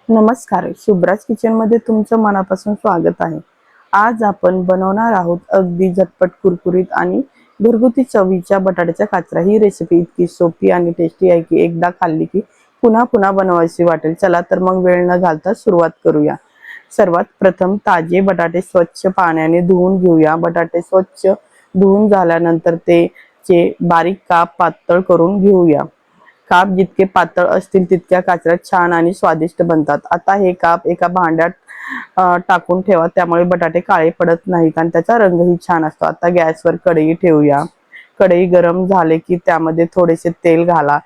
नमस्कार, शुभ्राज किचन मध्ये तुमचं मनापासून स्वागत आहे। आज आपण बनवणार आहोत अगदी झटपट, कुरकुरीत आणि घरगुती चवीच्या बटाट्याच्या काचऱ्या। ही रेसिपी इतकी सोपी आणि टेस्टी आहे की एकदा खाल्ली की पुन्हा पुन्हा बनवायची वाटेल। चला तर मग वेळ न घालता सुरुवात करूया। सर्वात प्रथम ताजे बटाटे स्वच्छ पाण्याने धुवून घेऊया। बटाटे स्वच्छ धुवून झाल्यानंतर चे बारीक काप पातळ करून घेऊया। काप जितके पातळ असतील तितक्या काचऱ्या छान आणि स्वादिष्ट बनतात। आता हे काप एका भांड्यात टाकून ठेवा, त्यामुळे बटाटे काळे पडत नाहीत आणि त्याचा रंगही छान असतो। आता गॅसवर कढई ठेवूया। कढई गरम झाले की त्यामध्ये थोडेसे तेल घाला।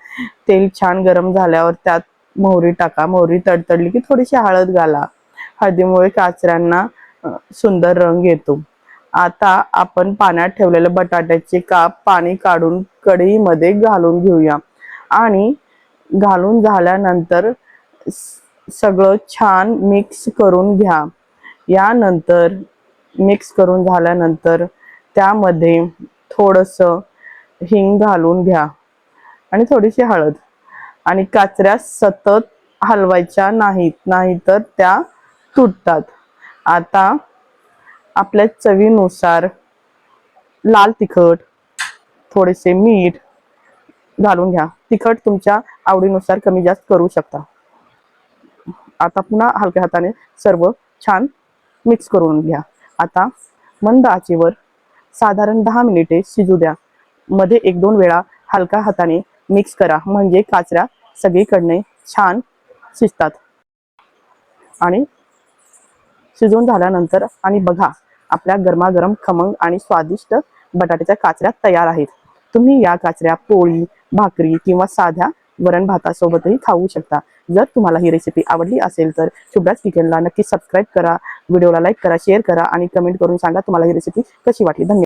तेल छान गरम झाल्यावर त्यात मोहरी टाका। मोहरी तडतडली की थोडीशी हळद घाला। हळदीमुळे काचऱ्यांना सुंदर रंग येतो। आता आपण पाण्यात ठेवलेले बटाट्याचे काप पाणी काढून कढईमध्ये घालून घेऊया आणि घालून झाल्यानंतर सगळं छान मिक्स करून घ्या। यानंतर मिक्स करून झाल्यानंतर त्यामध्ये थोडंसं हिंग घालून घ्या आणि थोडीशी हळद, आणि काचऱ्या सतत हलवायच्या नाहीत, नाहीतर त्या तुटतात। आता आपल्या चवीनुसार लाल तिखट, थोडेसे मीठ घालून घ्या। तिखट तुमच्या आवडीनुसार कमी जास्त करू शकता। आता पुन्हा हलक्या हाताने सर्व छान मिक्स करून घ्या। आता मंद आचेवर साधारण 10 मिनिटे शिजू द्या। मध्ये 1-2 वेळा हलक्या हाताने मिक्स करा, म्हणजे काचऱ्या सगळीकडे छान शिजतात। आणि शिजून झाल्यानंतर आणि बघा, आपल्या गरमागरम खमंग आणि स्वादिष्ट बटाट्याच्या काचऱ्या तयार आहेत। तुम्ही या काचऱ्या पोळी, भाकरी किंवा साध्या वरण भातासोबतही खाऊ शकता। जर तुम्हाला ही रेसिपी आवडली असेल तर शुभ्राज किचनला नक्की सबस्क्राईब करा, व्हिडिओला लाईक करा, शेअर करा आणि कमेंट करून सांगा तुम्हाला ही रेसिपी कशी वाटली। धन्यवाद।